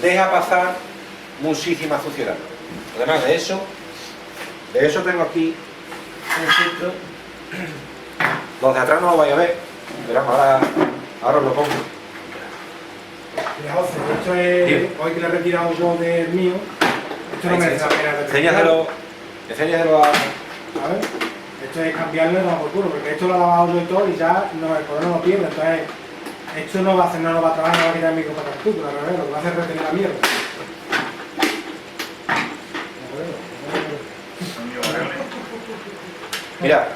deja pasar muchísima suciedad. Además de eso tengo aquí un filtro. Los de atrás no lo vais a ver, pero ahora os lo pongo. Mira, José, esto es, hoy que le he retirado yo del mío, esto no merece la pena. Enséñaselo a... A ver, esto es cambiarlo de por culo, porque esto lo he lavado yo y todo y ya no, el color no lo pierde, entonces esto no va a hacer nada, no va a trabajar, no va a quitar el micro para captura, al revés, lo que va a hacer es retener la mierda. Mira,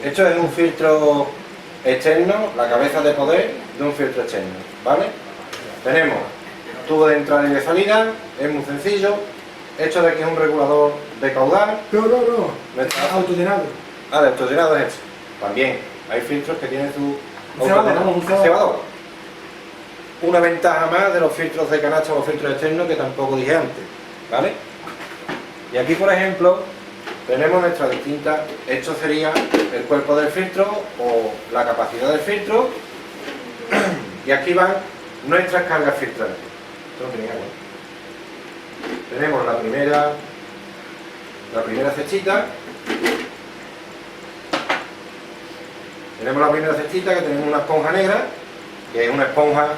esto es un filtro externo, la cabeza de poder de un filtro externo, ¿vale? Tenemos tubo de entrada y de salida, es muy sencillo. Esto de aquí es un regulador de caudal. No, autollenado. Ah, de autollenado es esto. También hay filtros que tienen su un cebador. Una ventaja más de los filtros de canasta o los filtros externos que tampoco dije antes, ¿vale? Y aquí, por ejemplo, tenemos nuestras distintas... Esto sería el cuerpo del filtro o la capacidad del filtro. Y aquí van nuestras cargas filtradas. Tenemos la primera cestita. Tenemos la primera cestita, que tenemos una esponja negra, que es una esponja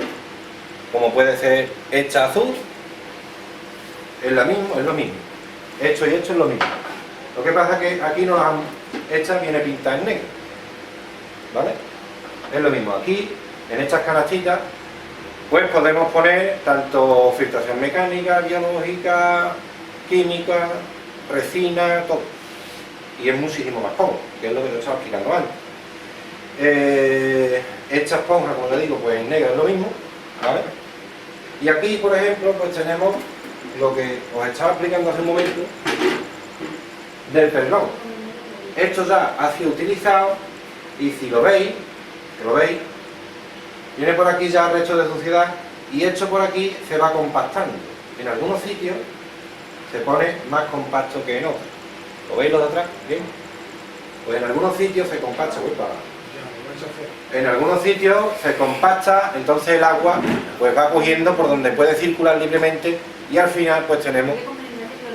como puede ser hecha azul. Es lo mismo. Hecho y hecho es lo mismo. Lo que pasa es que aquí no la han hecha, viene pintada en negro. ¿Vale? Es lo mismo. Aquí, en estas canastitas, pues podemos poner tanto filtración mecánica, biológica, química, resina, todo. Y es muchísimo más cómodo, que es lo que te estaba explicando antes. Esta esponja, como le digo, pues en negro es lo mismo, ¿vale? Y aquí, por ejemplo, pues tenemos lo que os estaba explicando hace un momento del perdón. Esto ya ha sido utilizado y si lo veis, que lo veis, viene por aquí ya el resto de suciedad y esto por aquí se va compactando. En algunos sitios se pone más compacto que en otros. ¿Lo veis lo de atrás? ¿Bien? Pues en algunos sitios se compacta, en algunos sitios se compacta, entonces el agua pues va cogiendo por donde puede circular libremente y al final pues tenemos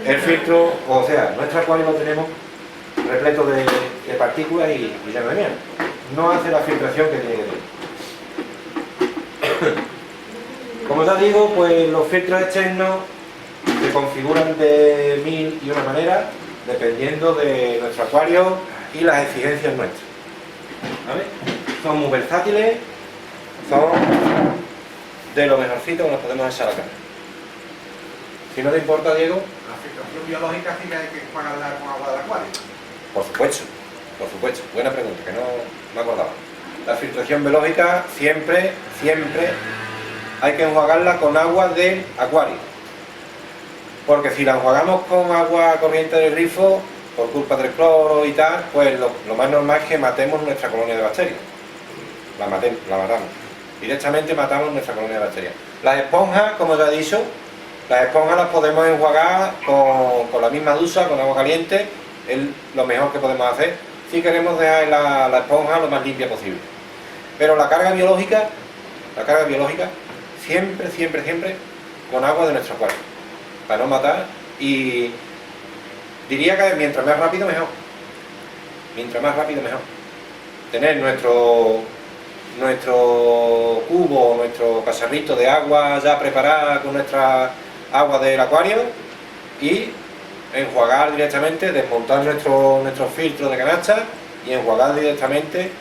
el filtro, o sea, nuestro acuario lo tenemos repleto de partículas y lleno de mierda. No hace la filtración que tiene que tener. Como ya digo, pues los filtros externos se configuran de mil y una manera dependiendo de nuestro acuario y las exigencias nuestras. ¿Vale? Son muy versátiles, son de lo mejorcito que nos podemos echar a la cara. Si no te importa, Diego. La filtración biológica sí que hay que pagarla con agua del acuario. Por supuesto. Buena pregunta, que no me acordaba. La filtración biológica siempre hay que enjuagarla con agua del acuario. Porque si la enjuagamos con agua corriente del grifo, por culpa del cloro y tal, pues lo más normal es que matemos nuestra colonia de bacterias. La matamos. Directamente matamos nuestra colonia de bacterias. Las esponjas, como ya he dicho, las esponjas las podemos enjuagar con la misma ducha, con agua caliente, es lo mejor que podemos hacer si queremos dejar la esponja lo más limpia posible. Pero la carga biológica siempre con agua de nuestro acuario, para no matar, y diría que mientras más rápido mejor. Tener nuestro cubo, nuestro cacharrito de agua ya preparada con nuestra agua del acuario y enjuagar directamente, desmontar nuestro filtro de canasta y enjuagar directamente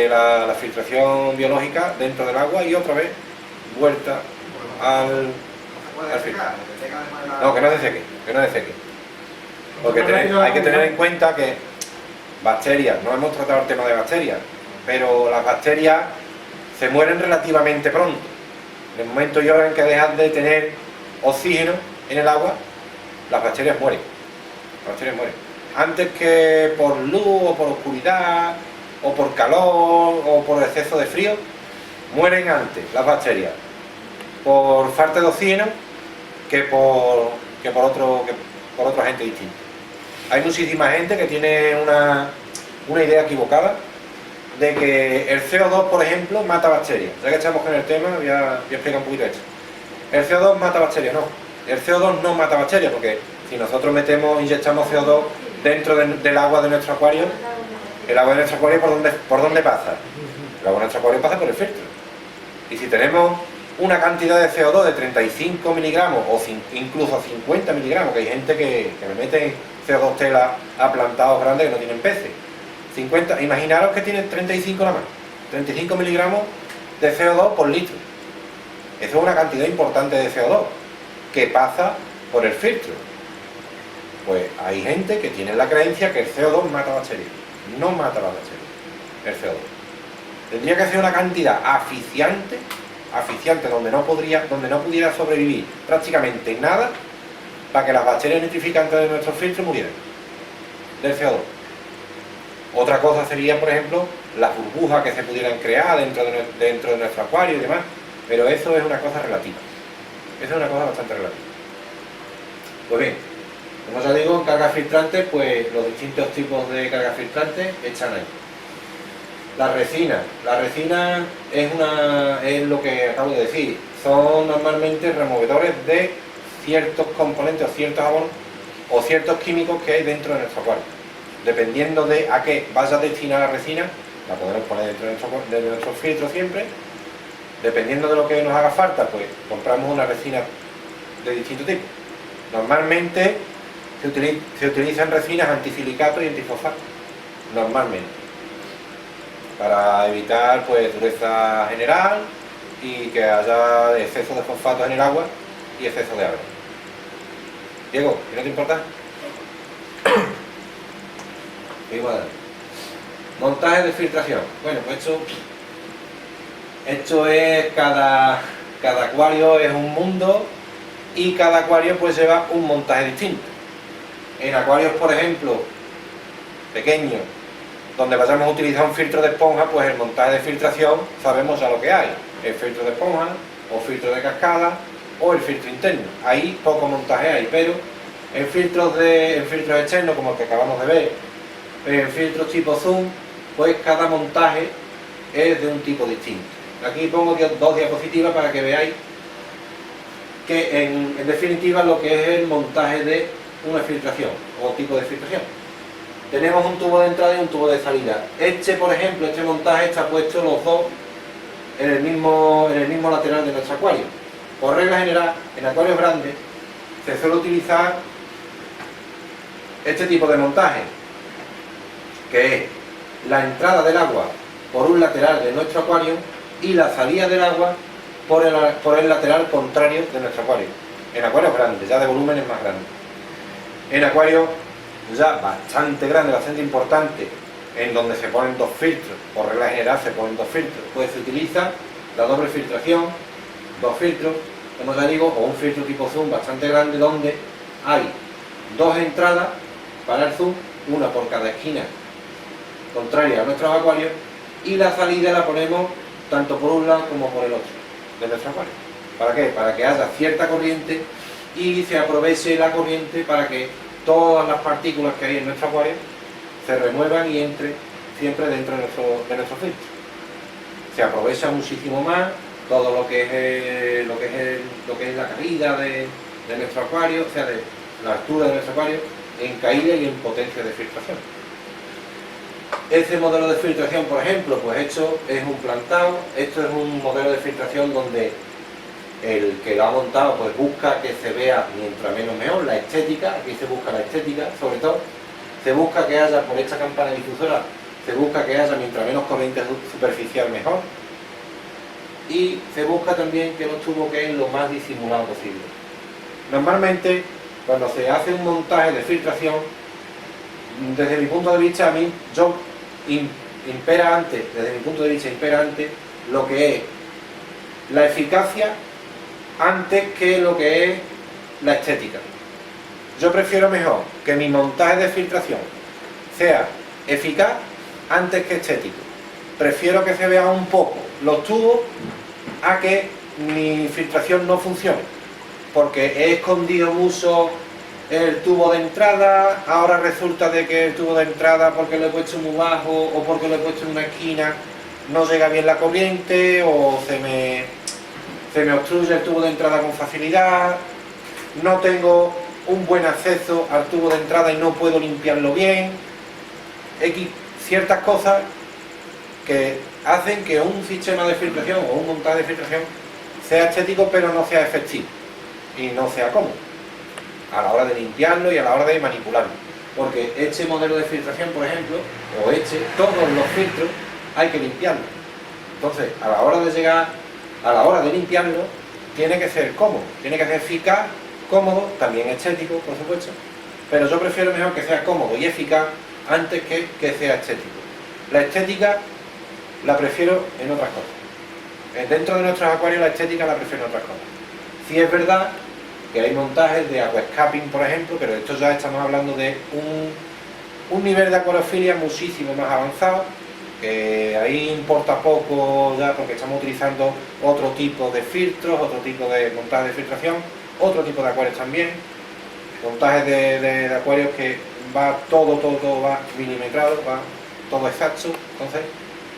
la filtración biológica dentro del agua y otra vez vuelta al filtro. No, que no se seque. Porque hay que tener en cuenta que bacterias, no hemos tratado el tema de bacterias, pero las bacterias se mueren relativamente pronto. En el momento en que dejan de tener oxígeno en el agua, las bacterias mueren. Antes que por luz o por oscuridad o por calor o por exceso de frío, mueren antes las bacterias por falta de oxígeno que por otro agente distinto. Hay muchísima gente que tiene una idea equivocada de que el CO2, por ejemplo, mata bacterias. Ya que estamos con el tema, voy a explicar un poquito esto. El CO2 mata bacterias, no. El CO2 no mata bacterias, porque si nosotros inyectamos CO2 dentro del agua de nuestro acuario, el agua de nuestro acuario, ¿por dónde pasa? El agua de nuestro acuario pasa por el filtro. Y si tenemos una cantidad de CO2 de 35 miligramos o incluso 50 miligramos, que hay gente que le mete CO2 tela a plantados grandes que no tienen peces. 50, imaginaros que tienen 35 nada más, 35 miligramos de CO2 por litro. Eso es una cantidad importante de CO2 que pasa por el filtro. Pues hay gente que tiene la creencia que el CO2 mata bacterias. No mata las bacterias, el CO2. Tendría que ser una cantidad asfixiante donde no pudiera sobrevivir prácticamente nada para que las bacterias nitrificantes de nuestros filtros murieran del CO2. Otra cosa sería, por ejemplo, las burbujas que se pudieran crear dentro de nuestro acuario y demás, pero eso es una cosa relativa. Eso es una cosa bastante relativa. Pues bien, como ya digo, en cargas filtrantes, pues los distintos tipos de cargas filtrantes están ahí. La resina es lo que acabo de decir, son normalmente removedores de ciertos componentes o ciertos abonos o ciertos químicos que hay dentro de nuestro acuario. Dependiendo de a qué vaya destinada la resina, la podemos poner dentro de nuestro filtro siempre. Dependiendo de lo que nos haga falta, pues compramos una resina de distinto tipo. Normalmente se utilizan resinas antisilicato y antifosfato, normalmente, para evitar pues dureza general y que haya exceso de fosfatos en el agua y exceso de agua. Diego, ¿y no te importa? Igual. Montaje de filtración. Bueno, pues esto es cada acuario es un mundo y cada acuario pues lleva un montaje distinto. En acuarios, por ejemplo, pequeños, donde vayamos a utilizar un filtro de esponja, pues el montaje de filtración sabemos ya lo que hay. El filtro de esponja, o filtro de cascada, o el filtro interno. Ahí poco montaje hay, pero en filtros externos, como el que acabamos de ver, en filtros tipo zoom, pues cada montaje es de un tipo distinto. Aquí pongo dos diapositivas para que veáis que en definitiva lo que es el montaje de una filtración o tipo de filtración. Tenemos un tubo de entrada y un tubo de salida. Por ejemplo, este montaje está puesto los dos en el mismo lateral de nuestro acuario. Por regla general, en acuarios grandes se suele utilizar este tipo de montaje, que es la entrada del agua por un lateral de nuestro acuario y la salida del agua por el lateral contrario de nuestro acuario. En acuarios grandes, ya de volúmenes más grandes. En acuarios ya bastante grandes, bastante importantes, en donde se ponen dos filtros, por regla general se ponen dos filtros, pues se utiliza la doble filtración, dos filtros, como ya digo, o un filtro tipo zoom bastante grande, donde hay dos entradas para el zoom, una por cada esquina contraria a nuestros acuarios, y la salida la ponemos tanto por un lado como por el otro de nuestro acuario. ¿Para qué? Para que haya cierta corriente y se aproveche la corriente para que todas las partículas que hay en nuestro acuario se remuevan y entren siempre dentro de nuestro filtro. Se aprovecha muchísimo más todo lo que es la caída de nuestro acuario, o sea, de la altura de nuestro acuario, en caída y en potencia de filtración. Ese modelo de filtración, por ejemplo, pues esto es un plantado, esto es un modelo de filtración donde el que lo ha montado pues busca que se vea mientras menos mejor, la estética, aquí se busca la estética, sobre todo, se busca que haya, por esta campana difusora, se busca que haya mientras menos corriente superficial mejor, y se busca también que los tubos queden lo más disimulado posible. Normalmente, cuando se hace un montaje de filtración, desde mi punto de vista, impera antes lo que es la eficacia antes que lo que es la estética. Yo prefiero mejor que mi montaje de filtración sea eficaz antes que estético. Prefiero que se vean un poco los tubos a que mi filtración no funcione, porque he escondido mucho el tubo de entrada, ahora resulta de que el tubo de entrada, porque lo he puesto muy bajo o porque lo he puesto en una esquina, no llega bien la corriente, o se me obstruye el tubo de entrada con facilidad, no tengo un buen acceso al tubo de entrada y no puedo limpiarlo bien. X ciertas cosas que hacen que un sistema de filtración o un montaje de filtración sea estético pero no sea efectivo y no sea cómodo a la hora de limpiarlo y a la hora de manipularlo, porque este modelo de filtración, por ejemplo, o todos los filtros hay que limpiarlos. Entonces, a la hora de llegar, a la hora de limpiarlo, tiene que ser cómodo, tiene que ser eficaz, cómodo, también estético, por supuesto, pero yo prefiero mejor que sea cómodo y eficaz antes que sea estético. La estética la prefiero en otras cosas. Dentro de nuestros acuarios la estética la prefiero en otras cosas. Sí es verdad que hay montajes de aquascaping, por ejemplo, pero esto ya estamos hablando de un nivel de acuariofilia muchísimo más avanzado, que ahí importa poco ya porque estamos utilizando otro tipo de filtros, otro tipo de montajes de filtración, otro tipo de acuarios también, montajes de acuarios que va todo va milimetrado, va todo exacto, entonces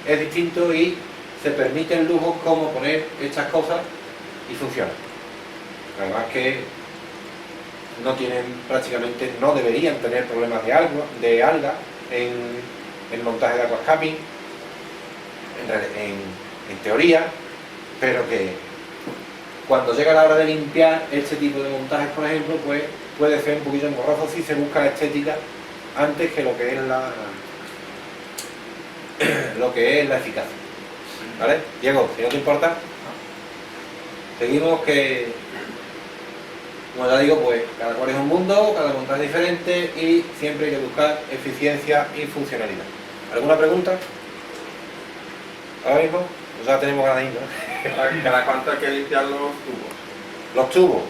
es distinto y se permiten lujos como poner estas cosas y funciona. Además que no tienen prácticamente, no deberían tener problemas de alga en el montaje de aquascaping, en teoría, pero que cuando llega la hora de limpiar este tipo de montajes, por ejemplo, pues puede ser un poquito engorroso si se busca la estética antes que lo que es la eficacia. ¿Vale? Diego, si no te importa, seguimos que, como ya digo, pues cada cual es un mundo, cada montaje es diferente y siempre hay que buscar eficiencia y funcionalidad. ¿Alguna pregunta? Ahora mismo, pues ya tenemos ganas de ir, ¿no? ¿Cada cuánto hay que limpiar los tubos? Los tubos.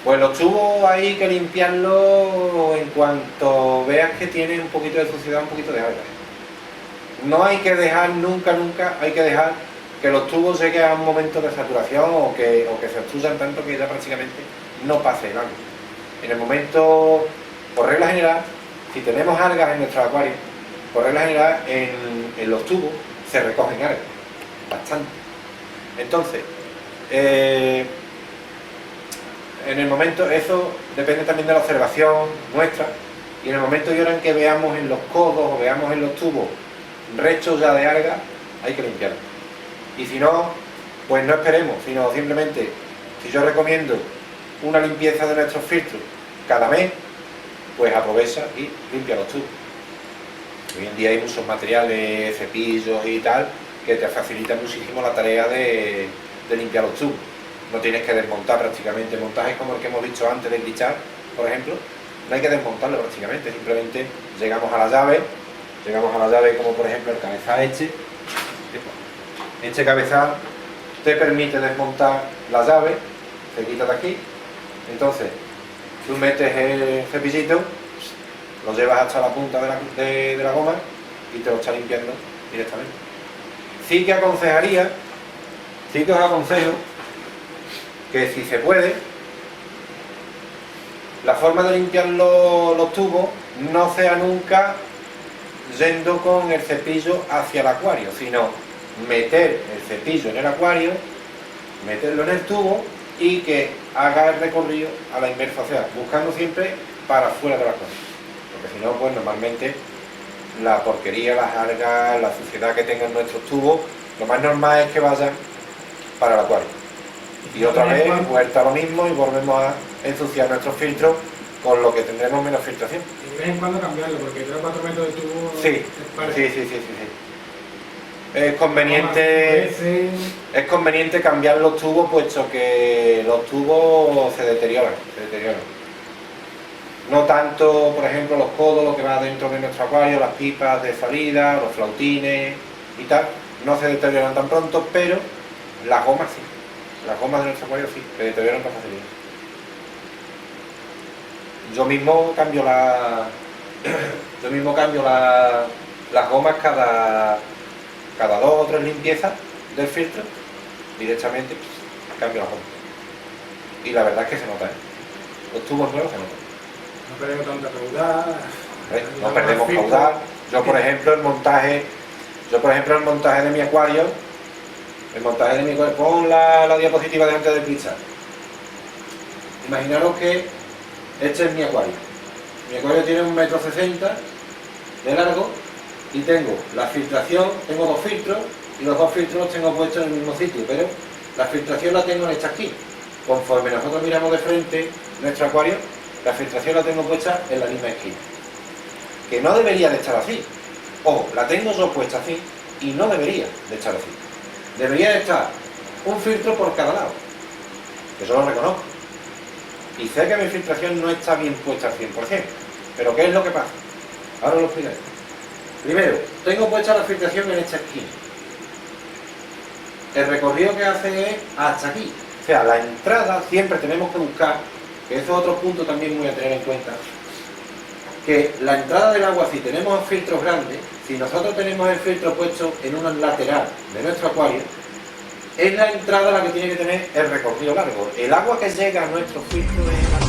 Pues los tubos hay que limpiarlos en cuanto veas que tienen un poquito de suciedad, un poquito de alga. No hay que dejar nunca, hay que dejar que los tubos lleguen a un momento de saturación o que se obstruyan tanto que ya prácticamente no pase el agua. En el momento, por regla general, si tenemos algas en nuestro acuario, por regla general en los tubos se recogen algas, bastante. Entonces, en el momento, eso depende también de la observación nuestra, y en el momento y hora en que veamos en los codos o veamos en los tubos restos ya de algas, hay que limpiarlo. Y si no, pues no esperemos, sino simplemente, si yo recomiendo una limpieza de nuestros filtros cada mes, pues aprovecha y limpia los tubos. Hoy en día hay muchos materiales, cepillos y tal, que te facilitan muchísimo la tarea de limpiar los tubos. No tienes que desmontar prácticamente montajes como el que hemos visto antes de glitchar, por ejemplo. No hay que desmontarlo prácticamente, simplemente llegamos a la llave como por ejemplo el cabezal este cabezal te permite desmontar la llave, se quita de aquí, entonces tú metes el cepillito, lo llevas hasta la punta de la goma y te lo está limpiando directamente. Sí que os aconsejo que si se puede, la forma de limpiar los tubos no sea nunca yendo con el cepillo hacia el acuario, sino meter el cepillo en el acuario, meterlo en el tubo y que haga el recorrido a la inversa, o sea, buscando siempre para fuera del acuario, porque si no, pues normalmente la porquería, las algas, la suciedad que tengan nuestros tubos, lo más normal es que vayan para el acuario. Y otra vez, vuelta a lo mismo y volvemos a ensuciar nuestros filtros, con lo que tendremos menos filtración. Y de vez en cuando cambiarlo, porque 3 o 4 metros de tubo... Sí. Es conveniente cambiar los tubos, puesto que los tubos se deterioran. No tanto, por ejemplo, los codos, lo que va dentro de nuestro acuario, las pipas de salida, los flautines y tal, no se deterioran tan pronto, pero las gomas sí. Las gomas de nuestro acuario sí, se deterioran con facilidad. Yo mismo cambio las gomas cada 2 o 3 limpiezas del filtro, directamente cambio las gomas. Y la verdad es que se nota, ¿eh? los tubos nuevos se notan. No perdemos tanta caudal. No perdemos caudal. Yo por ejemplo el montaje de mi acuario, pon la diapositiva delante del cristal. Imaginaros que este es mi acuario. Mi acuario tiene 1,60 m de largo y tengo la filtración, tengo 2 filtros y los 2 filtros los tengo puestos en el mismo sitio, pero la filtración la tengo en esta esquina. Conforme nosotros miramos de frente nuestro acuario, la filtración la tengo puesta en la misma esquina. Que no debería de estar así. Ojo, la tengo yo puesta así y no debería de estar así. Debería de estar un filtro por cada lado. Eso lo reconozco. Y sé que mi filtración no está bien puesta al 100%. Pero ¿qué es lo que pasa? Ahora lo explicaré. Primero, tengo puesta la filtración en esta esquina. El recorrido que hace es hasta aquí. O sea, la entrada siempre tenemos que buscar, que eso es otro punto también muy a tener en cuenta, que la entrada del agua, si tenemos filtros grandes, si nosotros tenemos el filtro puesto en una lateral de nuestro acuario, es la entrada la que tiene que tener el recorrido largo. El agua que llega a nuestro filtro es